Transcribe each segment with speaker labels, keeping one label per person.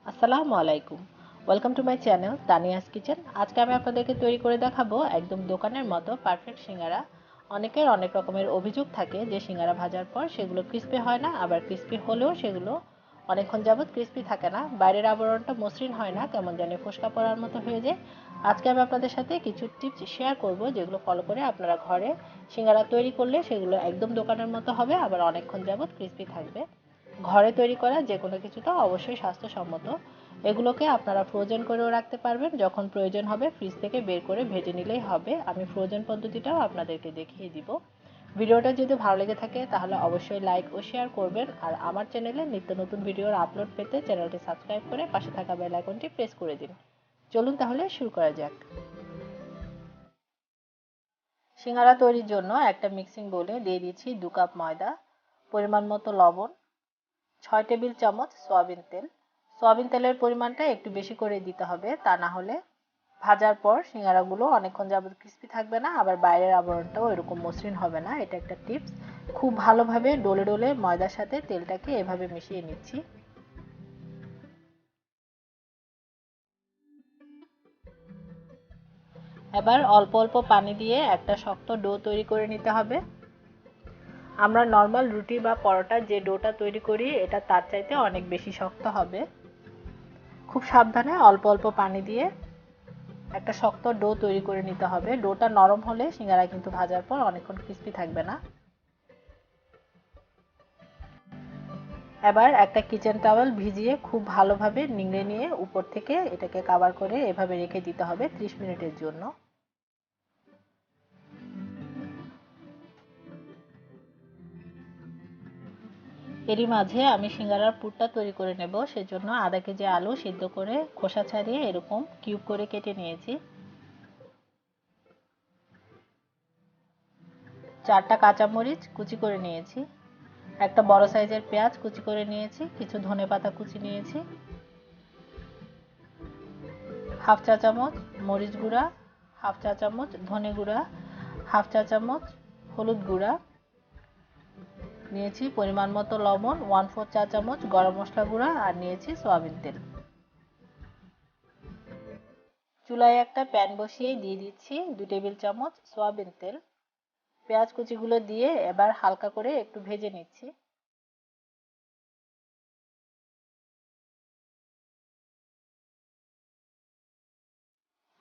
Speaker 1: আসসালামু আলাইকুম। Welcome to my channel Tania's kitchen. আজকে আমি আপনাদেরকে তৈরি করে দেখাবো একদম দোকানের মতো পারফেক্ট সিঙ্গারা। অনেকের অনেক রকমের অভিযোগ থাকে যে সিঙ্গারা ভাজার পর সেগুলো ক্রিস্পি হয় না, আবার ক্রিস্পি হলেও সেগুলো অনেকক্ষণ যাবত ক্রিস্পি থাকে না, বাইরের আবরণটা মসৃণ হয় না, কেমন জানি ফোসকা পড়ার মতো হয়ে যায়। আজকে আমি আপনাদের সাথে কিছু টিপস শেয়ার করব যেগুলো ফলো করে আপনারা ঘরে সিঙ্গারা তৈরি করলে সেগুলো একদম দোকানের মতো হবে, আবার অনেকক্ষণ যাবত ক্রিস্পি থাকবে। ঘরে তৈরি করা যে কোনো কিছু তো অবশ্যই স্বাস্থ্যসম্মত। এগুলোকে আপনারা ফ্রোজেন করেও রাখতে পারবেন, যখন প্রয়োজন হবে ফ্রিজ থেকে বের করে ভেজে নিলেই হবে। আমি ফ্রোজেন পদ্ধতিটাও আপনাদেরকে দেখিয়ে দিব। ভিডিওটা যদি ভালো লেগে থাকে তাহলে অবশ্যই লাইক ও শেয়ার করবেন, আর আমার চ্যানেলে নিত্য নতুন ভিডিওর আপলোড পেতে চ্যানেলটি সাবস্ক্রাইব করে পাশে থাকা বেল আইকনটি প্রেস করে দিন। চলুন তাহলে শুরু করা যাক। সিঙ্গারা তৈরির জন্য একটা মিক্সিং বোলে দিয়ে দিচ্ছি 2 কাপ ময়দা, পরিমাণ মতো লবণ, 6 টেবিল চামচ সয়াবিন তেল। সয়াবিন তেলের পরিমাণটা একটু বেশি করে দিতে হবে, তা না হলে ভাজার পর সিঙ্গারাগুলো অনেকক্ষণ যাবত ক্রিস্পি থাকবে না, আবার বাইরের আবরণটাও এরকম মসৃণ হবে না। এটা একটা টিপস। খুব ভালোভাবে ডলে ডলে ময়দার সাথে তেলটাকে এভাবে মিশিয়ে নিচ্ছি। এবার অল্প অল্প পানি দিয়ে একটা শক্ত ডো তৈরি করে নিতে হবে। আমরা নর্মাল রুটি বা পরোটার যে ডোটা তৈরি করি এটা তার চাইতে অনেক বেশি শক্ত হবে। খুব সাবধানে অল্প অল্প পানি দিয়ে একটা শক্ত ডো তৈরি করে নিতে হবে। ডোটা নরম হলে সিঙ্গারা কিন্তু ভাজার পর অনেকক্ষণ ক্রিস্পি থাকবে না। এবার একটা কিচেন টাওয়েল ভিজিয়ে খুব ভালোভাবে নিংড়ে নিয়ে উপর থেকে এটাকে কভার করে এভাবে রেখে দিতে হবে 30 মিনিটের জন্য। এরই মাঝে আমি সিঙ্গারার পুরটা তৈরি করে নেব। সেজন্য আধা কেজি আলু সিদ্ধ করে খোসা ছাড়িয়ে এরকম কিউব করে কেটে নিয়েছি। 4টা কাঁচামরিচ কুচি করে নিয়েছি। একটা বড় সাইজের পেঁয়াজ কুচি করে নিয়েছি। কিছু ধনেপাতা কুচি নিয়েছি। হাফ চা চামচ মরিচ গুঁড়া, হাফ চা চামচ ধনে গুঁড়া, হাফ চা চামচ হলুদ গুঁড়া নিয়েছি, পরিমাণ মতো লবণ, 1/4 চা চামচ গরম মশলা গুঁড়া, আর নিয়েছি সয়াবিন তেল। চুলায় একটা প্যান বসিয়ে দিয়ে দিচ্ছি 2 টেবিল চামচ সয়াবিন তেল। পেঁয়াজ কুচিগুলো দিয়ে এবার হালকা করে একটু ভেজে নিচ্ছি।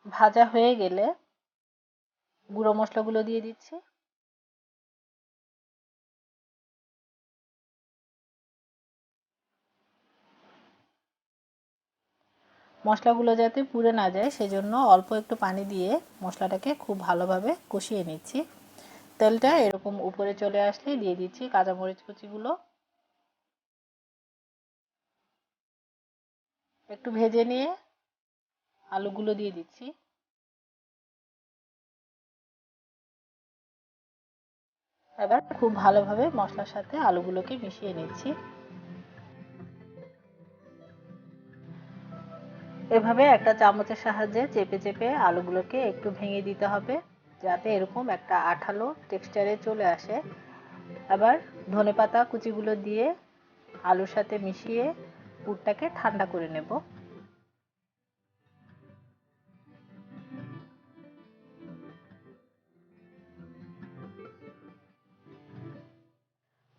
Speaker 1: ভাজা হয়ে গেলে গুঁড়ো মশলাগুলো দিয়ে দিচ্ছি। মশলাগুলো যাতে পুড়ে না যায় সেজন্য অল্প একটু পানি দিয়ে মশলাটাকে খুব ভালোভাবে কষিয়ে নিচ্ছি। তেলটা এরকম উপরে চলে আসলে দিয়ে দিচ্ছি কাঁচামরিচ কুচিগুলো। একটু ভেজে নিয়ে আলুগুলো দিয়ে দিচ্ছি। এবার খুব ভালোভাবে মশলার সাথে আলুগুলোকে মিশিয়ে নিচ্ছি। এভাবে একটা চামচের সাহায্যে চেপে চেপে আলুগুলোকে একটু ভেঙে দিতে হবে, যাতে এরকম একটা আঠালো টেক্সচারে চলে আসে। আবার ধনেপাতা কুচিগুলো দিয়ে আলুর সাথে মিশিয়ে পুরটাকে ঠান্ডা করে নেব।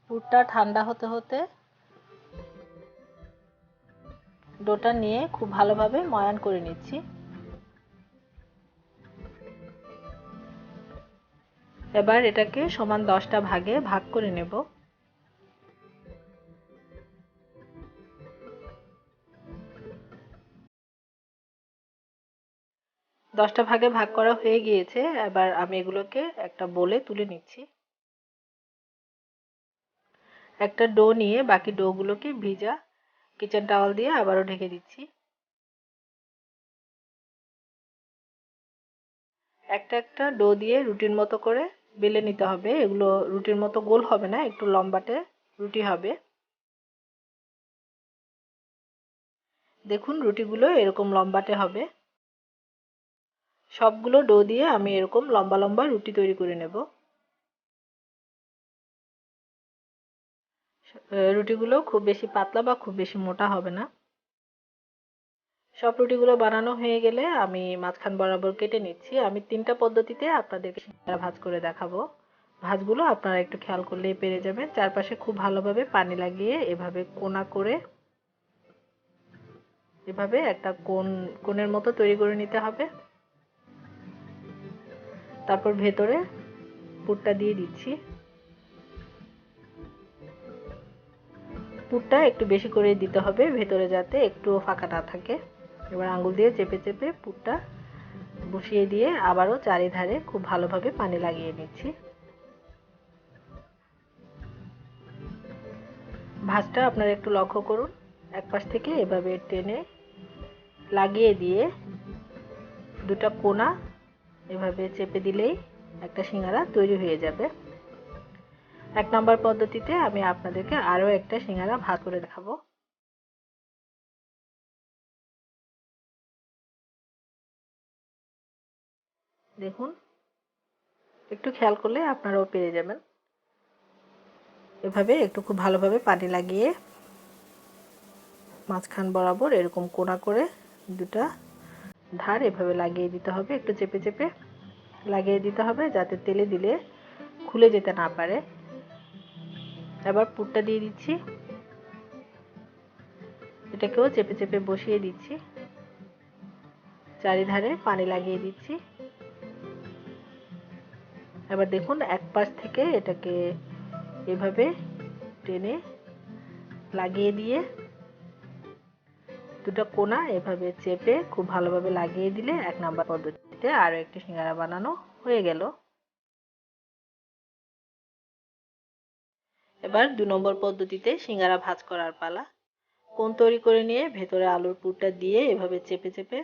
Speaker 1: পুরটা ঠান্ডা হতে হতে ডোটা নিয়ে খুব ভালোভাবে ময়ান করে নিচ্ছি। এবার এটাকে সমান 10টা ভাগে ভাগ করে নেব। 10টা ভাগে ভাগ করা হয়ে গিয়েছে। এবার আমি এগুলোকে একটা বোলে তুলে নিচ্ছি। একটা ডো নিয়ে বাকি ডোগুলোকে ভিজা কিচেন টাওয়াল দিয়ে আবারও ঢেকে দিচ্ছি। একটা একটা ডো দিয়ে রুটির মতো করে বেলে নিতে হবে। এগুলো রুটির মতো গোল হবে না, একটু লম্বাটে রুটি হবে। দেখুন রুটিগুলো এরকম লম্বাটে হবে। সবগুলো ডো দিয়ে আমি এরকম লম্বা লম্বা রুটি তৈরি করে নেব। রুটিগুলো খুব বেশি পাতলা বা খুব বেশি মোটা হবে না। সব রুটিগুলো বানানো হয়ে গেলে আমি মাঝখান বরাবর কেটে নিচ্ছি। আমি 3টা পদ্ধতিতে আপনাদেরকে সিঙ্গারা ভাজ করে দেখাবো। ভাঁজগুলো আপনারা একটু খেয়াল করলেই পেরে যাবেন। চারপাশে খুব ভালোভাবে পানি লাগিয়ে এভাবে কোনা করে এভাবে একটা কোণের মতো তৈরি করে নিতে হবে। তারপর ভেতরে পুরটা দিয়ে দিচ্ছি। পুরটা একটু বেশি করে দিতে হবে ভেতরে যাতে একটুও ফাঁকা না থাকে। এবার আঙ্গুল দিয়ে চেপে চেপে পুরটা বসিয়ে দিয়ে আবারও চারিধারে খুব ভালোভাবে পানি লাগিয়ে নিচ্ছি। ভাঁজটা আপনারা একটু লক্ষ্য করুন, এক পাশ থেকে এভাবে টেনে লাগিয়ে দিয়ে দুটো কোণা এভাবে চেপে দিলেই একটা সিঙ্গারা তৈরি হয়ে যাবে। 1 নম্বর পদ্ধতিতে আমি আপনাদেরকে আরও একটা সিঙ্গারা ভাজ করে দেখাবো। দেখুন, একটু খেয়াল করলে আপনারাও পেরে যাবেন। এভাবে একটু খুব ভালোভাবে পানি লাগিয়ে মাঝখান বরাবর এরকম কোনা করে দুটা ধার এভাবে লাগিয়ে দিতে হবে। একটু চেপে চেপে লাগিয়ে দিতে হবে যাতে তেলে দিলে খুলে যেতে না পারে। এবার পুরটা দিয়ে দিচ্ছি, এটাকেও চেপে চেপে বসিয়ে দিচ্ছি, চারিধারে পানি লাগিয়ে দিচ্ছি। এবার দেখুন, এক পাশ থেকে এটাকে এভাবে টেনে লাগিয়ে দিয়ে দুটো কোণা এভাবে চেপে খুব ভালোভাবে লাগিয়ে দিলে 1 নম্বর পদ্ধতিতে আরও একটি সিঙ্গারা বানানো হয়ে গেল। এবার 2 নম্বর পদ্ধতিতে সিঙ্গারা ভাজ করার পালা। কোণ তৈরি করে নিয়ে ভেতরে আলুর পুরটা দিয়ে এভাবে চেপে চেপে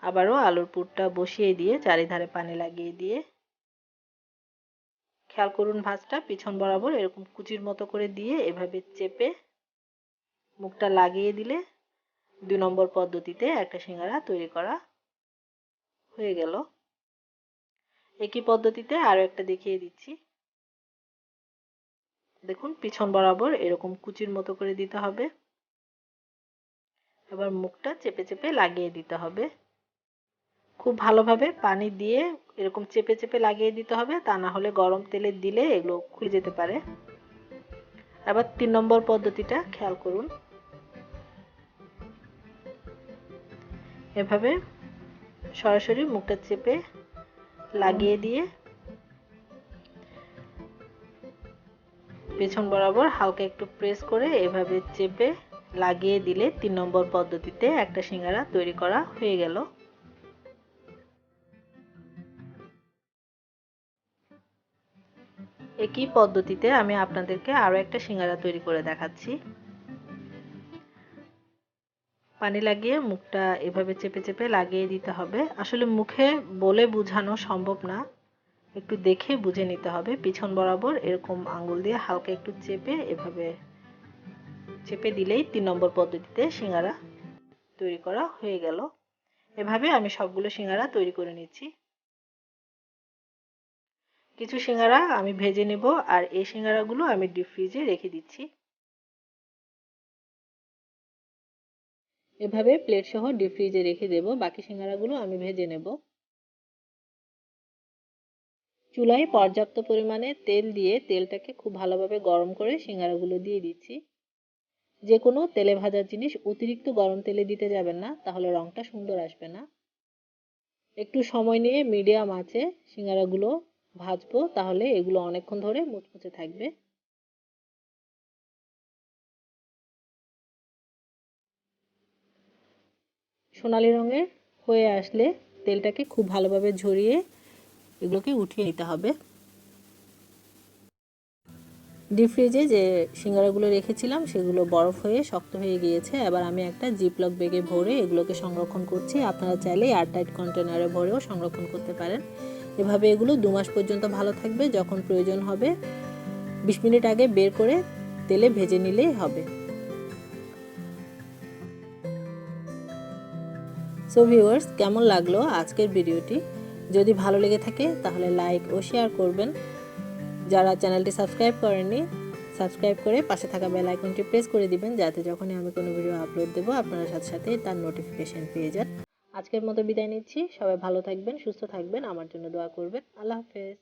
Speaker 1: আবারও আলুর পুরটা বসিয়ে দিয়ে চারিধারে পানি লাগিয়ে দিয়ে খেয়াল করুন, ভাঁজটা পিছন বরাবর এরকম কুচির মতো করে দিয়ে এভাবে চেপে মুখটা লাগিয়ে দিলে 2 নম্বর পদ্ধতিতে একটা সিঙ্গারা তৈরি করা হয়ে গেল। একই পদ্ধতিতে আরও একটা দেখিয়ে দিচ্ছি। দেখুন, পিছন বরাবর এরকম কুচির মতো করে দিতে হবে। এবার মুখটা চেপে চেপে লাগিয়ে দিতে হবে। খুব ভালোভাবে পানি দিয়ে এরকম চেপে চেপে লাগিয়ে দিতে হবে, তা না হলে গরম তেলে দিলে এগুলো খুলে যেতে পারে। এবার 3 নম্বর পদ্ধতিটা খেয়াল করুন। এভাবে সরাসরি মুখটা চেপে লাগিয়ে দিয়ে পেছন বরাবর হালকা একটু প্রেস করে এভাবে চেপে লাগিয়ে দিলে 3 নম্বর পদ্ধতিতে একটা সিঙ্গারা তৈরি করা হয়ে গেল। একই পদ্ধতিতে আমি আপনাদেরকে আরও একটা সিঙ্গারা তৈরি করে দেখাচ্ছি। পানি লাগিয়ে মুখটা এভাবে চেপে চেপে লাগিয়ে দিতে হবে। আসলে মুখে বলে বোঝানো সম্ভব না, একটু দেখে বুঝে নিতে হবে। পিছন বরাবর এরকম আঙ্গুল দিয়ে হালকা একটু চেপে এভাবে চেপে দিলেই 3 নম্বর পদ্ধতিতে সিঙ্গারা তৈরি করা হয়ে গেল। এভাবে আমি সবগুলো সিঙ্গারা তৈরি করে নিচ্ছি। কিছু সিঙ্গারা আমি ভেজে নেব আর এই সিঙ্গারাগুলো আমি ডিপ ফ্রিজে রেখে দিচ্ছি। এভাবে প্লেট সহ ডিপ ফ্রিজে রেখে দেব। বাকি সিঙ্গারাগুলো আমি ভেজে নেব। চুলায় পর্যাপ্ত পরিমাণে তেল দিয়ে তেলটাকে খুব ভালোভাবে গরম করে সিঙ্গারাগুলো দিয়ে দিচ্ছি। যে কোনো তেলে ভাজার জিনিস অতিরিক্ত গরম তেলে দিতে যাবেন না, তাহলে রংটা সুন্দর আসবে না। একটু সময় নিয়ে মিডিয়াম আঁচে সিঙ্গারাগুলো ভাজবো, তাহলে এগুলো অনেকক্ষণ ধরে মুচমুচে থাকবে। সোনালী রঙের হয়ে আসলে তেলটাকে খুব ভালোভাবে ঝরিয়ে এগুলোকে উঠিয়ে নিতে হবে। ডিপ ফ্রিজে যে সিঙ্গারাগুলো রেখেছিলাম সেগুলো বরফ হয়ে শক্ত হয়ে গিয়েছে। এবার আমি একটা জিপলক ব্যাগে ভরে এগুলোকে সংরক্ষণ করছি। আপনারা চাইলে এয়ারটাইট কন্টেনারে ভরেও সংরক্ষণ করতে পারেন। এভাবে এগুলো 2 মাস পর্যন্ত ভালো থাকবে। যখন প্রয়োজন হবে 20 মিনিট আগে বের করে তেলে ভেজে নিলেই হবে। সো ভিউয়ার্স, কেমন লাগলো আজকের ভিডিওটি? যদি ভালো লেগে থাকে তাহলে লাইক ও শেয়ার করবেন। যারা চ্যানেলটি সাবস্ক্রাইব করেননি সাবস্ক্রাইব করে পাশে থাকা বেল আইকনটি প্রেস করে দিবেন, যাতে যখনই আমি কোনো ভিডিও আপলোড দেবো আপনারা সাথে সাথে তার নোটিফিকেশন পেয়ে যান। আজকের মতো বিদায় নিচ্ছি। সবাই ভালো থাকবেন, সুস্থ থাকবেন, আমার জন্য দোয়া করবেন। আল্লাহ হাফেজ।